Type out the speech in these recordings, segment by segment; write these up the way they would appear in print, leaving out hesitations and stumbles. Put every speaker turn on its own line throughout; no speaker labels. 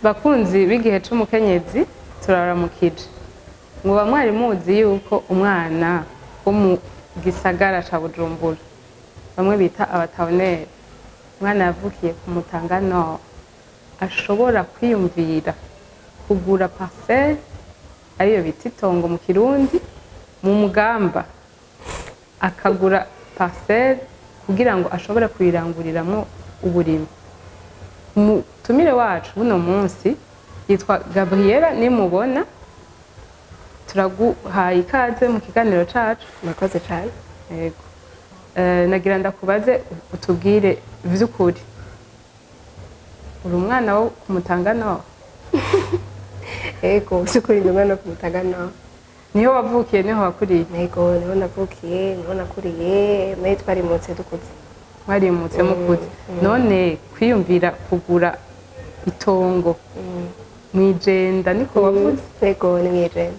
bakunzi b'igihe c'umukenyezi turaramukije ngo bamwari muzi yuko umwana wo mu gisagara ca Bujumbura bamwe bita abatabonere umwana yavukiye ku Mutanga Nord ashobora kwiyumvira kugura parcelle ariyo bita itongo mu Kirundi mu Mugamba akagura parcelle kugira ngo ashobora kuyiranguriramwo uburimi. Umutumire wacu buno munsi yitwa Gabriela nimubona turaguhaye ikaze mu kiganiro cacu.
Murakoze cyane.
Yego. Nagira ndakubaze utubwire vy'ukuri uri umwana wo ku Mutanga Nord?
Yego, vy'ukuri ndi umwana wo ku Mutanga Nord.
Niho wavukiye niho wakuriye?
Yego, niho navukiye, niho nakuriye, muri twarimutse dukuze.
Mwarimutse mukuze. None kwiyumvira kugura itongo mwijenda niko wavuze?
Yego, ni mwijenda.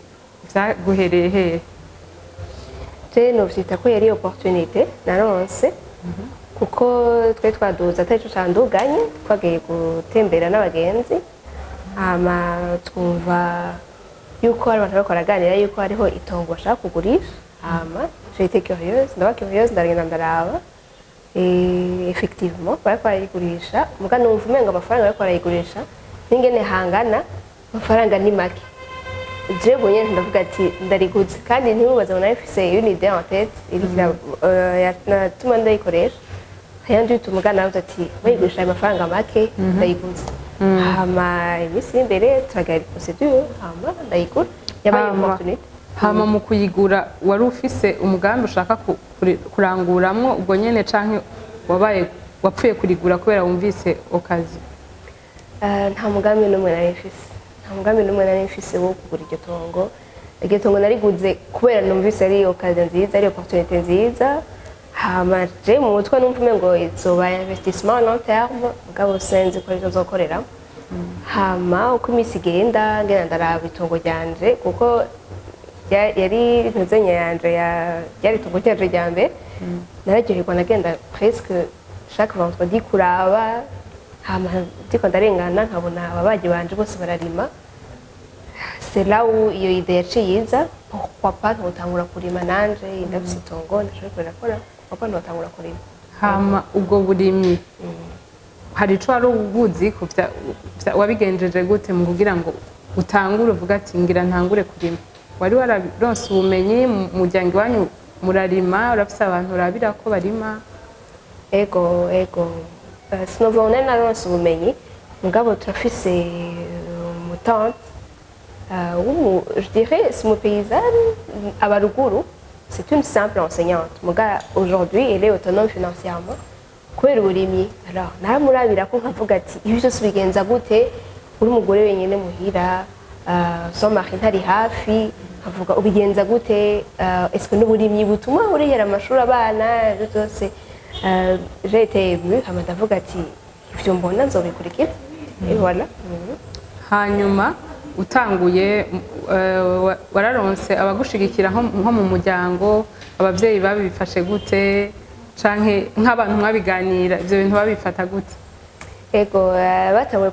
Vyaguhereye hehe?
Je novyita ko yari opportunité naronse kuko twe twaduza atari canduganye twagiye gutembera n'abagenzi hama twumva yuko hari abantu bariko baraganira yuko hariho itongo bashaka kugurisha hama j'étais curieuse ndaragenda ndaraba effectivement bariko barayigurisha muga numva umenga amafaranga bariko barayigurisha n'ingene hangana amafaranga ni make. Je bonye ndavuga ati ndariguze kandi ntimubaze ngo nafise une idée en tête yatuma ndayikoresha hayandi bitumugana navuze ati bayigurisha ayo mafaranga make ndayiguze hama imisi imbere turagara procedure hama ndayigura yabaye opportunité.
Hama mu kuyigura wari ufise umugambi ushaka kuranguramwo ubwo nyene canke wapfuye kurigura kubera wumvise okazi?
Nta mugambi n'umwe nari mfise. Nta mugambi n'umwe nari mfise wo kugura iryo tongo. Iryo tongo nariguze kubera numvise ari okazi nziza, ari opportunité nziza. Hama je mu mutwe numva umengo izoba investissement long terme mugabo senze ko rizokorera. Hama uko imisi igenda ngenda ndaraba itongo ryanje kuko yari ntuzenya yanje yari itongo ryanje rya mbere. Nararyoherwa nagenda presque chaque vendredi kuraba hama ndiko ndarengana nkabona ababaji banje bose bararima. C'est là où iyo idée yaciye iza pourquoi pas ntotangura kurima nanje ndafise itongo ndashobora kurakora pourquoi pas ntotangura kurima.
Hama ubwo burimyi hari ico wari ubuzi wabigenjeje gute mu kugira ngo utangure uvuga ati ngira ntangure kurima? Wari wararonse ubumenyi mu muryango wanyu murarima urafise abantu urabira ko barima?
Ego sinova nari naronse ubumenyi mugabo turafise umutante je dirais c'est mon paysanne à ruguru. C'est une simple enseignante muga aujourd'hui elle est autonome financièrement kubera uburimyi. Alors naramurabira ko nkavuga ati ibi byose bigenza gute uri umugore wenyine muhira so mari ntari hafi nkavuga ubigenza gute est-ce que n'uburimyi butuma urihera amashuri abana byose j'ai été émue hama ndavuga ati ivyo mbona nzobikurikira et voilà.
Hanyuma utanguye wararonse abagushigikira nko mu muryango abavyeyi babifashe gute canke nk'abantu mwabiganira ivyo bintu babifata gute?
Ego batanguye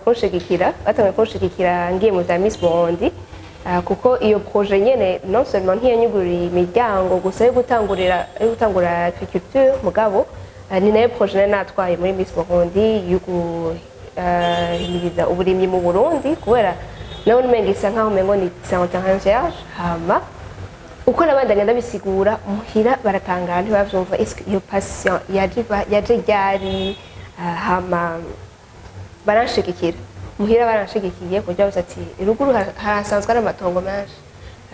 kunshigikira ngiye mu vya Miss Burundi kuko iyo projet nyene non seulement ntiyanyugurira imiryango gusa yo gutangura agriculture mugabo ni nayo projet natwaye muri Miss Burundi yo guhimiriza uburimyi mu Burundi kubera nawe numenga isa nkaho umengo ni terrain hama uko nabandanya ndabisigura muhira baratangara ntibavyumva est-ce iyo passion yaje ryari hama baranshigikira muhira baranshigikiye kugira ngo ati ruguru harasanzwe ari amatongo menshi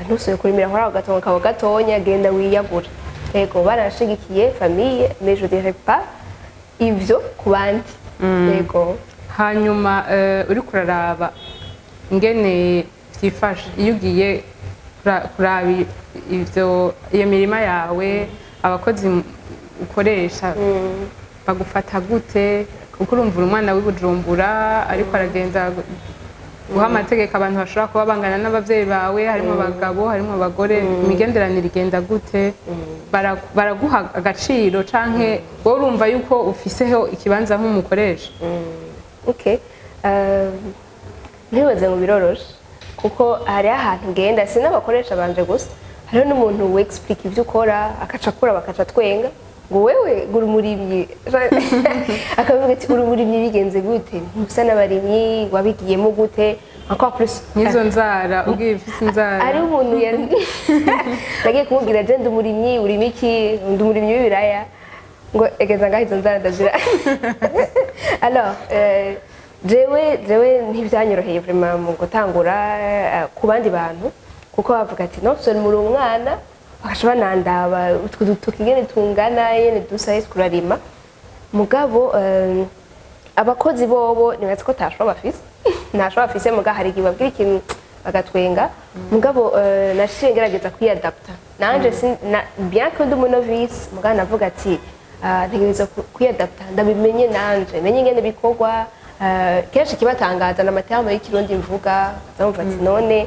ntusuye kurimira nkora agatongo kabo gatonya genda wiyagura. Yego baranshigikiye famille mais je dirais pas ivyo ku bandi. Yego.
Hanyuma uri kuraraba ingene vyifashe iyo ugiye kuraba ivyo iyo mirima yawe abakozi ukoresha bagufata gute kuko urumva umwana w'Ibujumbura ariko aragenda guha amategeko abantu bashobora kuba bangana n'abavyeyi bawe harimo abagabo harimo abagore imigenderanire igenda gute? Baraguha agaciro canke wowe urumva yuko ufiseho ikibanza nk'umukoresha?
Okay. ntibaze ngo biroroshe kuko hari ahantu ugenda si n'abakoresha banje gusa hariho n'umuntu we explique ibyo ukora akaca akura bakaca twenga ngo wewe uri umurimyi akavuga ati uri umurimyi bigenze gute ntusa n'abarimyi wabigiyemo gute encore plus
nizo nzara ubwiye ufite inzara
ari umuntu nagiye kumubwira je ndi umurimyi urimo iki ndi umurimyi w'ibiraya ngo egeza ngaho izo nzara ndazira alors jewe ntibyanyoroheye vraiment mu gutangura ku bandi bantu kuko bavuga ati no soni muri umwana bakasha banandaba utwo dutoki ngene tungana yene dusaye kurarima mugabo abakozi bobo nibaze ko tashobora bafise ntashobora bafise muga hari igihe babwira ikintu bagatwenga mugabo nashiye ngerageza kwiadapta nanje bien que ndi umunovice muga navuga ati ntegereza kwiadapta ndabimenye nanje menye ngene bikorwa kenshi kibatangaza na material y'ikirundi mvuga zamva ati none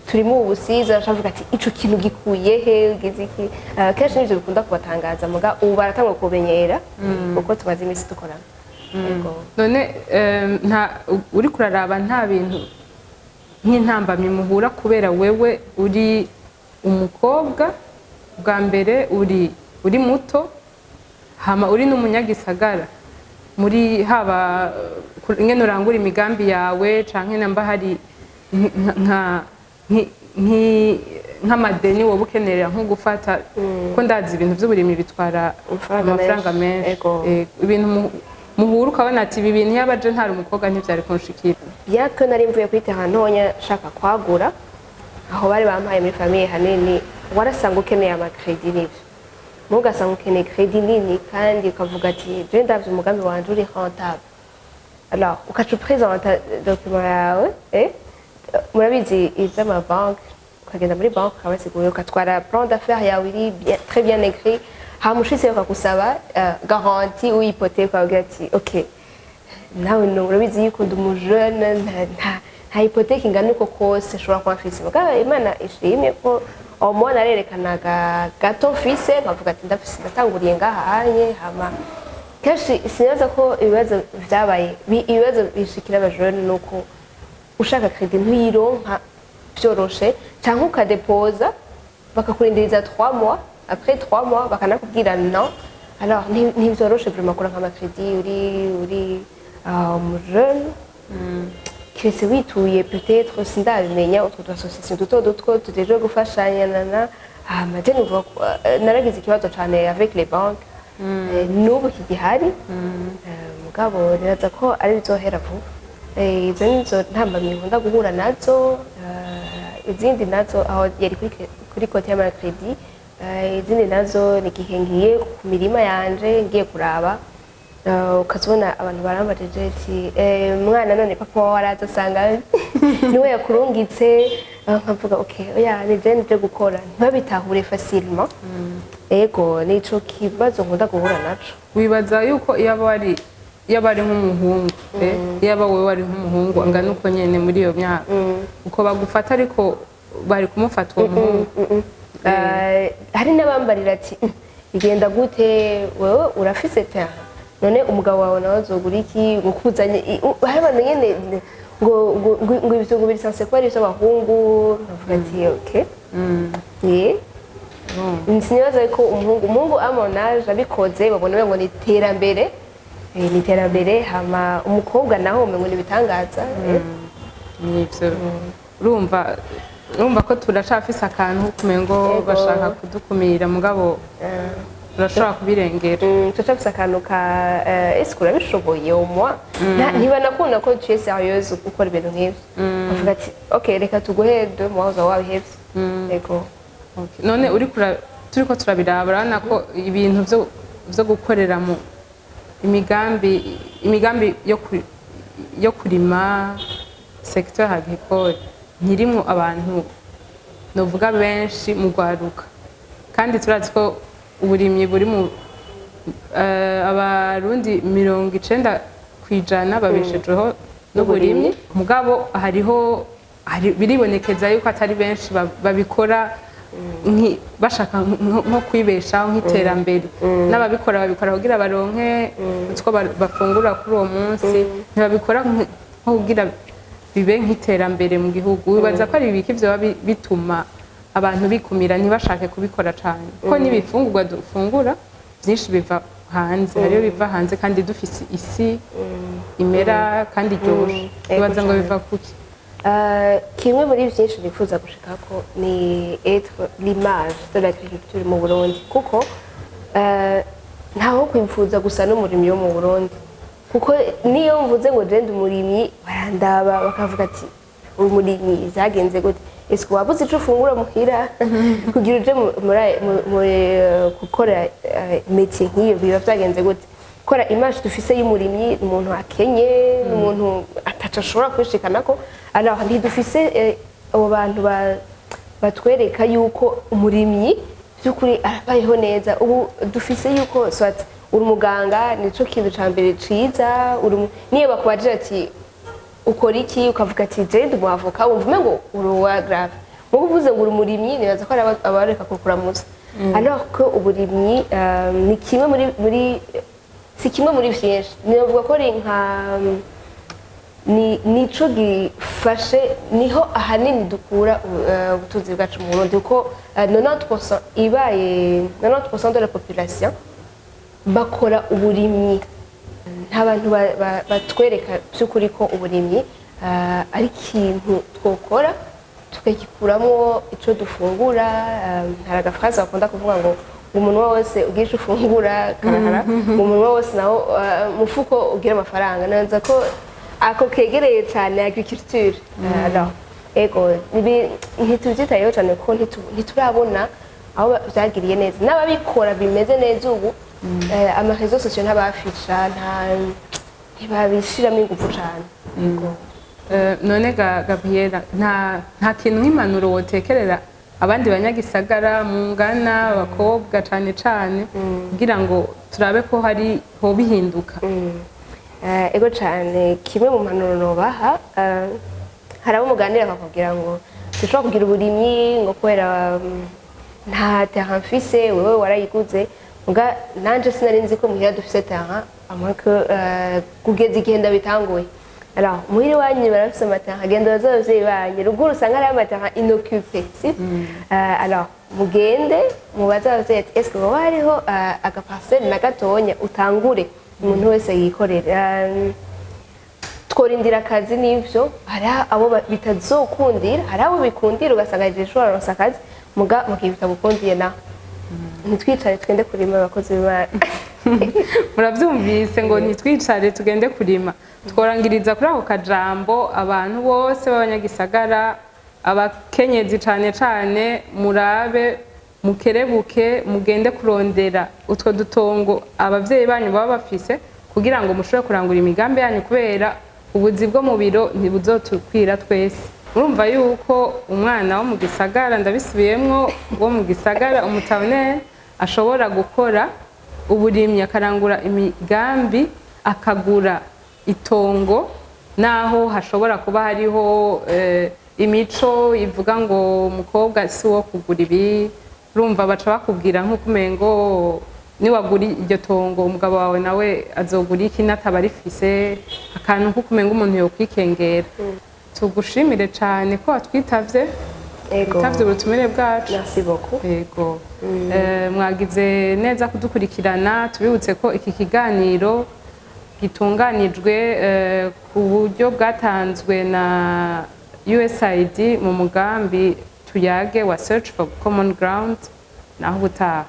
turimo ubusiza shavuga ati ico kintu gikuye he ugize iki kenshi nivyo bikunda kubatangaza muga ubu baratangwa kumenyera uko tumaze imisi dukorana
none nta uri kuraraba nta bintu nk'intambamyi muhura kubera wewe uri umukobwa bwa mbere uri muto hama uri n'umunyagisagara muri haba ingene urangura imigambi yawe canke namba hari nk'amadeni wowe ukenerera nko gufata ko ndazi ibintu by'uburimyi bitwara amafaranga menshi ibintu muhura ukabona ati ibi bintu yabaje ntari umukobwa ntivyari kunshikira
yako nari mvuye kuri terrain ntonya shaka kwagura aho bari bampaye muri famille hanini warasanga ukeneye amakredi n'ivyo mugasanga ukeneye kredi nini kandi ukavuga ati je ndavye umugambi wanje uri rentable alors ukaca présenter document yawe murabizi ivy'amabanki ukagenda muri banki ukabasiguye ukatwara plan d'affaires yawe iri très bien écrit hama ushitse bakagusaba garantie ou hypothèque ukavuga ati ok nawe urabizi yuko ndi umujeune nta hypothèque ingana uko kose ushobora kuba mfise mugabo Imana ishimye ko aho mwana arerekanaga gato mfise nkavuga ati ndafise ndatanguriye ngahanye hama kenshi sinaza ko ibibazo vyabaye ibibazo bishikira abajene nuko ushaka credit ntuyironka byoroshe canke ukadepoza bakakurindiriza 3 mois après 3 mois bakanakubwira non alors ntivyoroshe vraiment kuronka amacredit uri jeune kiretse wituye peut-être sindabimenya utwo association duto tuteje gufashanya je nuvuga naragize ikibazo cane avec les banques n'ubu kigihari mugabo niraza ko ari bizohera vuba izo nizo ntambamye nkunda guhura nazo izindi nazo aho yari kuri kote y'amacredit izindi nazo nigihe ngiye ku mirima yanje ngiye kuraba ukazibona abantu barambajije ati mwana none papa wawe araza asanga niwe yakurungitse nkavuga okay oya nije nje gukora ntibabitahure facilement ego nico kibazo nkunda guhura naco
wibaza yuko iyo ari nk'umuhungu iyo wowe wari nk'umuhungu angana uko nyene muri iyo myaka uko bagufata ariko bari kumufata uwo muhungu
hari n'abambarira ati igenda gute wewe urafise terrain none umugabo wawe nawe azogura iki gukuzanye hari abantu nyene ngo ibyo ngo birisanse ko ari iby'abahungu bavuga ati okay sinibaza ko umuhungu amonaje abikoze babona ngo ni iterambere hama umukobwa naho umengo ni bitangaza
nivyo urumva ko turacafise akantu kumengo bashaka kudukumira mugabo urashobora kubirengera
turacafise akantu ka ese urabishoboye umwa ntibanakunda ko tu es sérieuse gukora ibintu nk'ivyo bavuga ati okay reka tuguhe 2 mois uzaba wabihevye ego
none turiko turabiraba urabona ko ibintu vyo gukorera mu imigambi yo kurima secteur agricole ntirimwo abantu novuga benshi mu gwaruka kandi turazi ko uburimyi buri mu abarundi 90% babeshejeho n'uburimyi mugabo biribonekeza yuko atari benshi babikora bashaka nko kwibeshaho nk'iterambere n'ababikora babikora kugira baronke utwo bafungura kuri uwo munsi ntibabikora nko kugira bibe nk'iterambere mu gihugu wibaza ko ari ibiki vyoba bituma abantu bikumira ntibashake kubikora cyane kuko n'ibifungurwa dufungura byinshi biva hanze hariyo biva hanze kandi dufise isi imera kandi iryoshe wibaza ngo biva kuki
kimwe muri byinshi nifuza gushikako ni être l'image de l'agriculture mu Burundi kuko ntaho kwifuza gusa n'umurimyi wo mu Burundi kuko niyo mvuze ngo je ndi umurimyi barandaba bakavuga ati uri umurimyi byagenze gute ese wabuze ico ufungura muhira kugira uje muri gukora métier nk'iyo biba byagenze gute kora image dufise y'umurimyi umuntu akenye n'umuntu ataca ashobora kwishikanako alors ntidufise abo bantu batwereka yuko umurimyi by'ukuri arabayeho neza ubu dufise yuko soit uri umuganga nico kintu ca mbere ciza niyo bakubajije ati ukora iki ukavuga ati je ndi umuavoka wumva umengo uri uwa grave mu kuvuze ngo uri umurimyi nibaza ko abareka kukuramutsa alors ko uburimyi ni kimwe muri si kimwe muri byinshi nivuga ko ari nka nico gifashe niho ahanini dukura ubutunzi bwacu mu Burundi kuko 90% ibaye 90% de la population bakora uburimyi nta bantu batwereka by'ukuri ko uburimyi ari ikintu twokora tukagikuramwo ico dufungura hari agafraze bakunda kuvuga ngo umuntu wose ugisha ufungura karahara umuntu wose naho mufuko ugira amafaranga nanza ko ako kegereye cyane agriculture alors ego ntitubyitayeho cyane kuko ntiturabona aho byagiriye neza n'ababikora bimeze neza ubu amarezo sosiyo ntabafisha ntibabishiramo ingufu cyane
none Gabriela nta kintu nk'impanuro wotekerera abandi banyagisagara mungana abakobwa cyane cyane kugira ngo turabe ko ho bihinduka
ego cyane kimwe mu mpanuro nobaha hari abo muganira bakubwira ngo dushobora kugira uburimyi ngo kubera nta terrain mfise wewe warayiguze nga nanje sinari nzi ko muhira dufise terrain amako kugeza igihe ndabitanguye alors muhiri wanyu barafise amaterrain agenda bazavye banyu ruguru usanga ari amaterrain inoccupé si alors mugende mubaza abavyeyi ati est-ce que wowe hariho agaparcelle na gatonya utangure umuntu wese yikorera tworindira akazi n'ivyo hari abo bitazokundira hari abo bikundira ugasanga ishobora kuronsa akazi mukibita gukundiye naho ntitwicare twende kurima abakozi b'Imana
murabyumvise ngo ntitwicare tugende kurima tworangiriza kuri ako kajambo abantu bose b'abanyagisagara abakenyezi cane cane murabe mukerebuke mugende kurondera utwo dutongo abavyeyi banyu baba bafise kugira ngo mushobore kurangura imigambi yanyu kubera ubuzi bwo mu biro ntibuzotukwira twese urumva yuko umwana wo mu gisagara ndabisubiyemwo wo mu gisagara umutabonere ashobora gukora uburimyi akarangura imigambi akagura itongo naho hashobora kuba hariho imico ivuga ngo umukobwa si wo kugura ibi urumva baca bakubwira nk'uko umengo niwagura iryo tongo umugabo wawe nawe azogura iki nataba rifise akantu nk'uko umengo umuntu yokwikengera tugushimire cyane ko watwitavye twitavye ubutumire bwacu
merci beaucoup
yego mwagize neza kudukurikirana tubibutse ko iki kiganiro gitunganijwe ku buryo bwatanzwe na USAID mu mugambi tuyage wa Search for Common Ground naho ubutaha